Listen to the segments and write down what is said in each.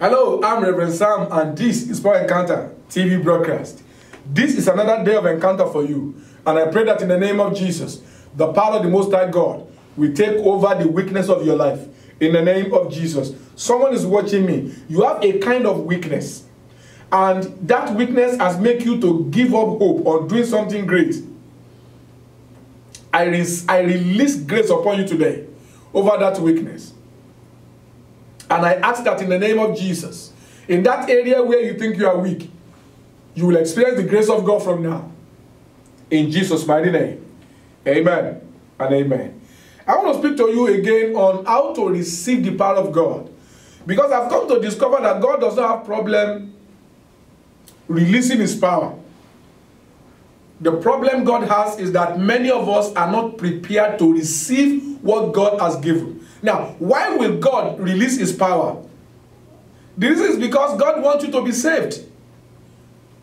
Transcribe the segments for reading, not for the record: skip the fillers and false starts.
Hello, I'm Reverend Sam, and this is Power Encounter TV broadcast. This is another day of encounter for you, and I pray that in the name of Jesus, the power of the Most High God will take over the weakness of your life. In the name of Jesus. Someone is watching me. You have a kind of weakness, and that weakness has made you to give up hope on doing something great. I release grace upon you today over that weakness. And I ask that in the name of Jesus, in that area where you think you are weak, you will experience the grace of God from now. In Jesus' mighty name. Amen and amen. I want to speak to you again on how to receive the power of God. Because I've come to discover that God does not have problem releasing his power. The problem God has is that many of us are not prepared to receive what God has given. Now, why will God release his power? The reason is because God wants you to be saved.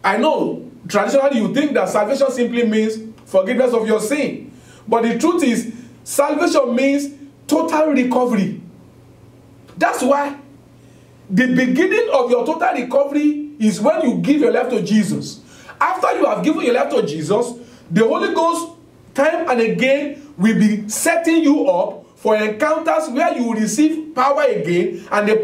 I know, traditionally you think that salvation simply means forgiveness of your sin. But the truth is, salvation means total recovery. That's why the beginning of your total recovery is when you give your life to Jesus. After you have given your life to Jesus, the Holy Ghost time and again will be setting you up for encounters where you will receive power again, and the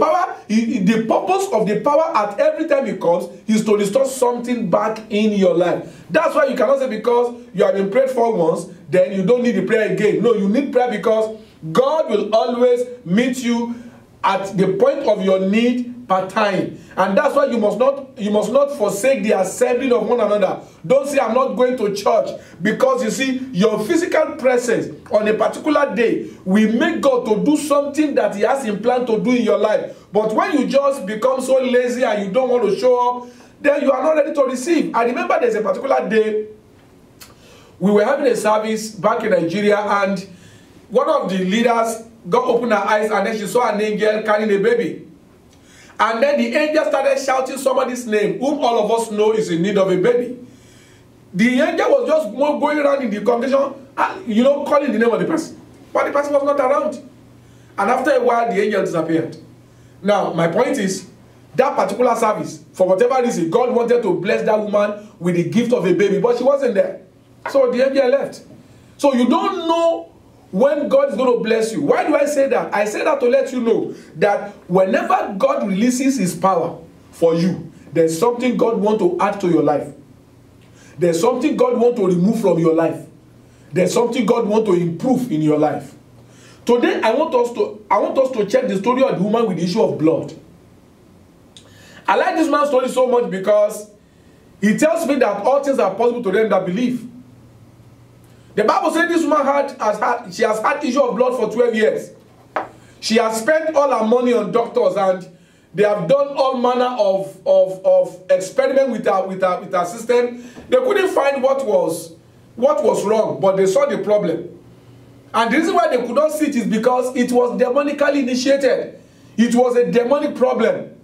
purpose of the power at every time it comes is to restore something back in your life. That's why you cannot say because you have been prayed for once, then you don't need the prayer again. No, you need prayer because God will always meet you at the point of your need per time. And that's why you must not forsake the assembling of one another. Don't say I'm not going to church, because you see, your physical presence on a particular day will make God to do something that he has in plan to do in your life. But when you just become so lazy and you don't want to show up, then you are not ready to receive. I remember there's a particular day we were having a service back in Nigeria, and one of the leaders God opened her eyes, and then she saw an angel carrying a baby. And then the angel started shouting somebody's name, whom all of us know is in need of a baby. The angel was just going around in the congregation, calling the name of the person. But the person was not around. And after a while, the angel disappeared. Now, my point is, that particular service, for whatever reason, God wanted to bless that woman with the gift of a baby, but she wasn't there. So the angel left. So you don't know when God is going to bless you. Why do I say that? I say that to let you know that whenever God releases his power for you, there's something God wants to add to your life. There's something God wants to remove from your life. There's something God wants to improve in your life. Today, I want us to check the story of the woman with the issue of blood. I like this man's story so much because he tells me that all things are possible to them that believe. The Bible says this woman has had issue of blood for 12 years. She has spent all her money on doctors, and they have done all manner of experiment with her system. They couldn't find what was wrong, but they saw the problem. And the reason why they could not see it is because it was demonically initiated. It was a demonic problem.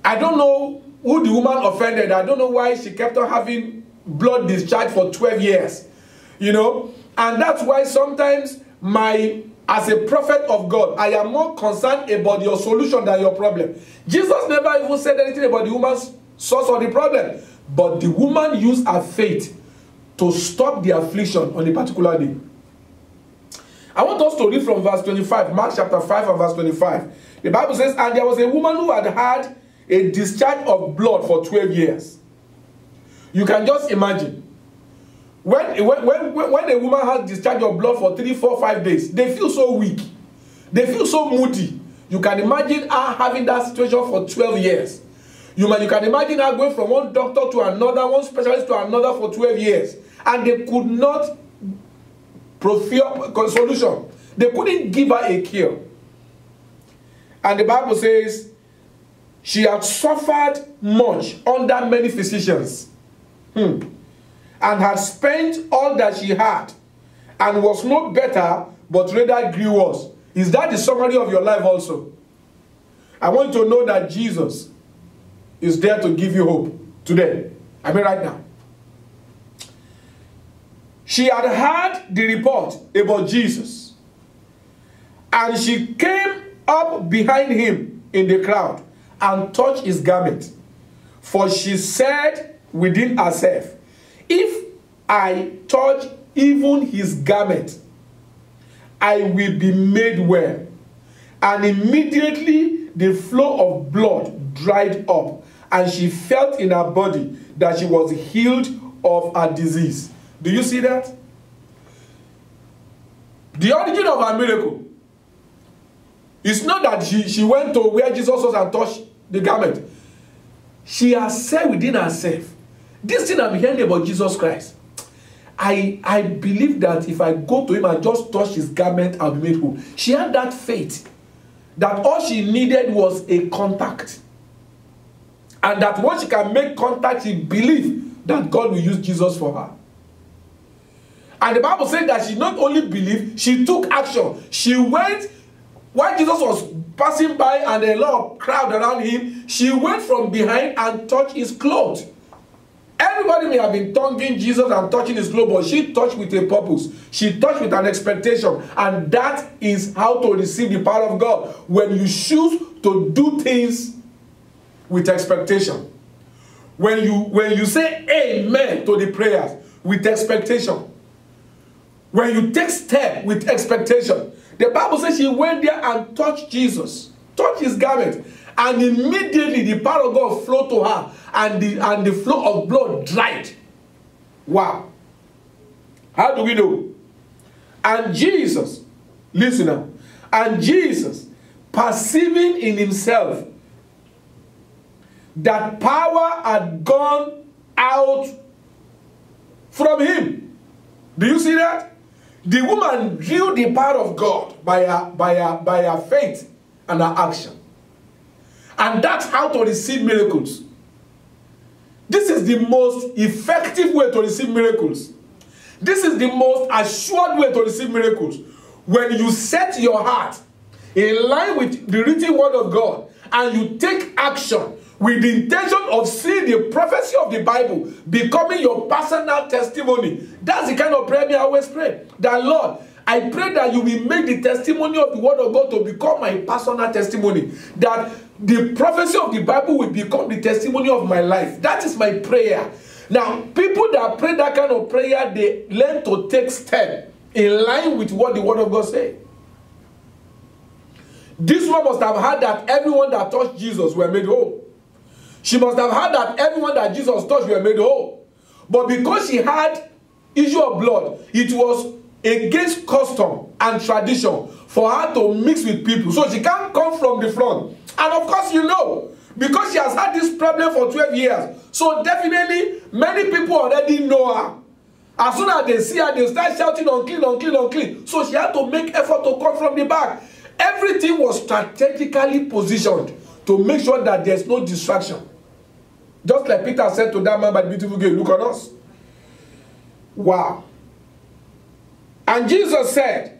I don't know who the woman offended. I don't know why she kept on having blood discharge for 12 years. And that's why sometimes as a prophet of God, I am more concerned about your solution than your problem. Jesus never even said anything about the woman's source of the problem, but the woman used her faith to stop the affliction on a particular day. I want us to read from verse 25, Mark chapter 5 and verse 25. The Bible says, and there was a woman who had had a discharge of blood for 12 years. You can just imagine. When a woman has discharge of blood for 3, 4, 5 days, they feel so weak. They feel so moody. You can imagine her having that situation for 12 years. You can imagine her going from one doctor to another, one specialist to another for 12 years. And they could not procure a solution. They couldn't give her a cure. And the Bible says, she had suffered much under many physicians. And had spent all that she had, and was no better, but rather grew worse. Is that the summary of your life also? I want you to know that Jesus is there to give you hope today. I mean right now. She had heard the report about Jesus, and she came up behind him in the crowd and touched his garment. For she said within herself, if I touch even his garment, I will be made well. And immediately the flow of blood dried up, and she felt in her body that she was healed of her disease. Do you see that? The origin of her miracle is not that she went to where Jesus was and touched the garment. She has said within herself, this thing I'm hearing about Jesus Christ, I believe that if I go to him and just touch his garment, I'll be made whole. She had that faith that all she needed was a contact. And that once she can make contact, she believed that God will use Jesus for her. And the Bible said that she not only believed, she took action. She went, while Jesus was passing by and a lot of crowd around him, she went from behind and touched his clothes. Everybody may have been tonguing Jesus and touching his clothes, but she touched with a purpose. She touched with an expectation. And that is how to receive the power of God. When you choose to do things with expectation. When you say amen to the prayers with expectation. When you take step with expectation. The Bible says she went there and touched Jesus. Touched his garment. And immediately the power of God flowed to her. And the flow of blood dried. Wow. How do we know? And Jesus, listen now. And Jesus, perceiving in himself that power had gone out from him. Do you see that? The woman drew the power of God by her faith and her action. And that's how to receive miracles. This is the most effective way to receive miracles. This is the most assured way to receive miracles. When you set your heart in line with the written word of God and you take action with the intention of seeing the prophecy of the Bible becoming your personal testimony. That's the kind of prayer I always pray. That Lord, I pray that you will make the testimony of the word of God to become my personal testimony. That the prophecy of the Bible will become the testimony of my life. That is my prayer. Now, people that pray that kind of prayer, they learn to take steps in line with what the word of God says. This one must have heard that everyone that touched Jesus were made whole. She must have heard that everyone that Jesus touched were made whole. But because she had issue of blood, it was against custom and tradition for her to mix with people. So she can't come from the front. And of course, you know, because she has had this problem for 12 years. So definitely, many people already know her. As soon as they see her, they start shouting, unclean, unclean, unclean. So she had to make effort to come from the back. Everything was strategically positioned to make sure that there's no distraction. Just like Peter said to that man by the beautiful gate, look on us. Wow. And Jesus said,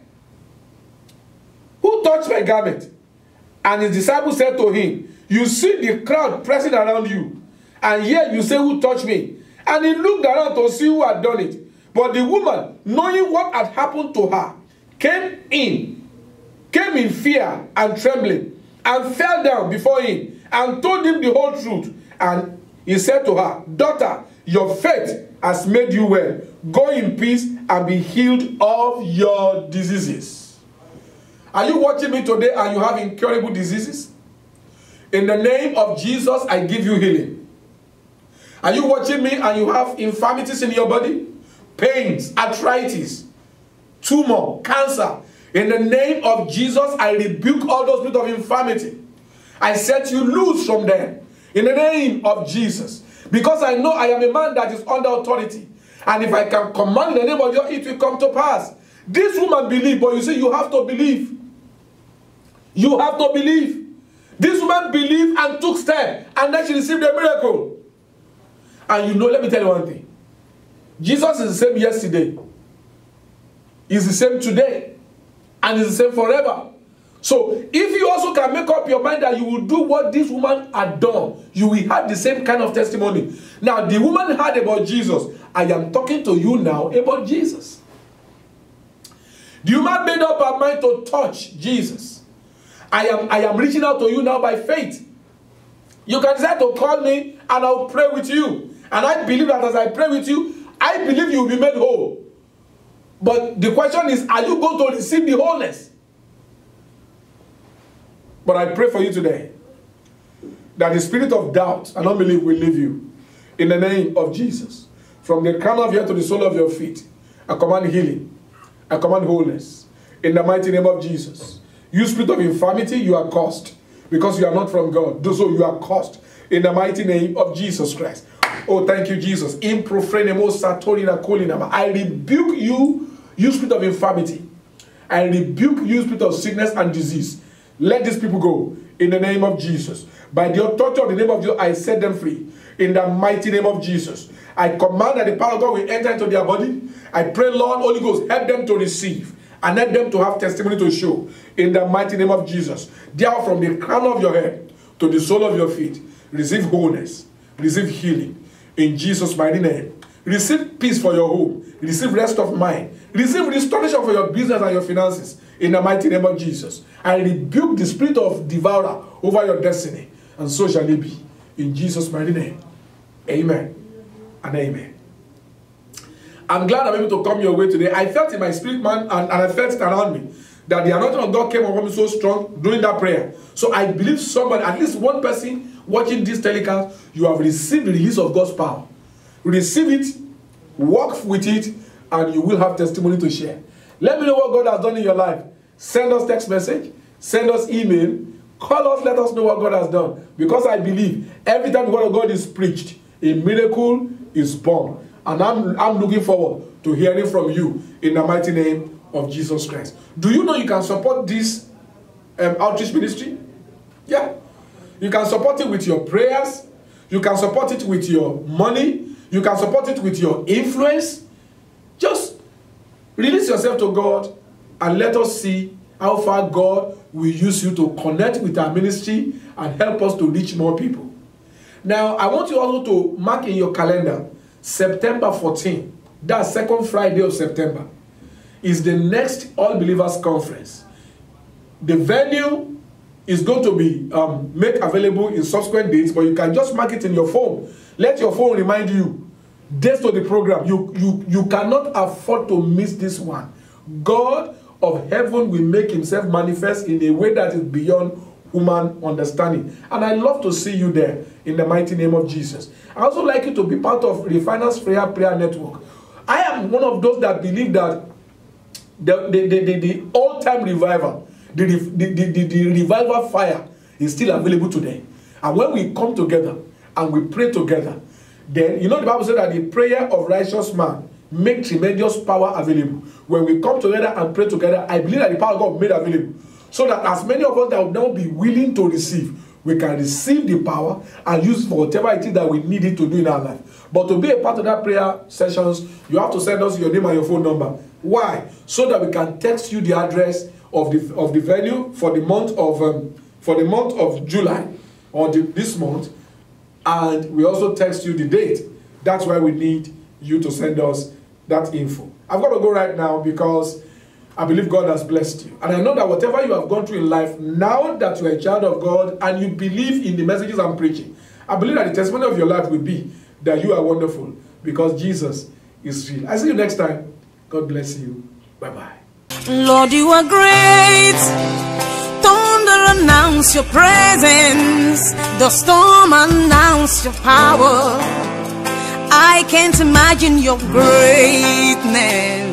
who touched my garment? And his disciples said to him, you see the crowd pressing around you, and yet you say, who touched me? And he looked around to see who had done it. But the woman, knowing what had happened to her, came in fear and trembling, and fell down before him, and told him the whole truth. And he said to her, daughter, your faith has made you well. Go in peace and be healed of your diseases. Are you watching me today and you have incurable diseases? In the name of Jesus, I give you healing. Are you watching me and you have infirmities in your body? Pains, arthritis, tumor, cancer. In the name of Jesus, I rebuke all those spirits of infirmity. I set you loose from them. In the name of Jesus. Because I know I am a man that is under authority. And if I can command in the name of Jesus, it will come to pass. This woman believed, but you see, you have to believe. You have to believe. This woman believed and took steps, and then she received a miracle. And you know, let me tell you one thing. Jesus is the same yesterday. He's the same today. And he's the same forever. So, if you also can make up your mind that you will do what this woman had done, you will have the same kind of testimony. Now, the woman heard about Jesus. I am talking to you now about Jesus. The woman made up her mind to touch Jesus. I am reaching out to you now by faith. You can decide to call me and I'll pray with you. And I believe that as I pray with you, I believe you will be made whole. But the question is, are you going to receive the wholeness? But I pray for you today that the spirit of doubt and unbelief will leave you. In the name of Jesus. From the crown of your head to the sole of your feet, I command healing. I command wholeness. In the mighty name of Jesus. You spirit of infirmity, you are cursed. Because you are not from God. So you are cursed. In the mighty name of Jesus Christ. Oh, thank you, Jesus. I rebuke you, you spirit of infirmity. I rebuke you, spirit of sickness and disease. Let these people go. In the name of Jesus. By the authority of the name of Jesus, I set them free. In the mighty name of Jesus. I command that the power of God will enter into their body. I pray, Lord, Holy Ghost, help them to receive. And let them to have testimony to show. In the mighty name of Jesus. Therefore, from the crown of your head to the sole of your feet, receive wholeness. Receive healing. In Jesus' mighty name. Receive peace for your home. Receive rest of mind. Receive restoration for your business and your finances. In the mighty name of Jesus. I rebuke the spirit of devourer over your destiny. And so shall it be. In Jesus' mighty name. Amen. And amen. I'm glad I'm able to come your way today. I felt in my spirit, man, and I felt it around me, that the anointing of God came upon me so strong during that prayer. So I believe somebody, at least one person watching this telecast, you have received the release of God's power. Receive it, walk with it, and you will have testimony to share. Let me know what God has done in your life. Send us text message, send us email, call us, let us know what God has done. Because I believe every time the word of God is preached, a miracle is born. And I'm looking forward to hearing from you in the mighty name of Jesus Christ. Do you know you can support this outreach ministry? Yeah. You can support it with your prayers. You can support it with your money. You can support it with your influence. Just release yourself to God and let us see how far God will use you to connect with our ministry and help us to reach more people. Now, I want you also to mark in your calendar September 14, that's second Friday of September, is the next All Believers Conference. The venue is going to be made available in subsequent dates, but you can just mark it in your phone. Let your phone remind you dates to the program. You cannot afford to miss this one. God of heaven will make himself manifest in a way that is beyond human understanding. And I love to see you there in the mighty name of Jesus. I also like you to be part of Refiners Prayer Network. I am one of those that believe that the all-time revival, the revival fire is still available today. And when we come together and we pray together, then, you know, the Bible says that the prayer of righteous man makes tremendous power available. When we come together and pray together, I believe that the power of God made available. So that as many of us that will now be willing to receive, we can receive the power and use it for whatever it is that we need it to do in our life. But to be a part of that prayer sessions, you have to send us your name and your phone number. Why? So that we can text you the address of the venue for the month of July or this month, and we also text you the date. That's why we need you to send us that info. I've got to go right now because I believe God has blessed you. And I know that whatever you have gone through in life, now that you are a child of God and you believe in the messages I'm preaching, I believe that the testimony of your life will be that you are wonderful because Jesus is real. I see you next time. God bless you. Bye-bye. Lord, you are great. Thunder announce your presence. The storm announce your power. I can't imagine your greatness.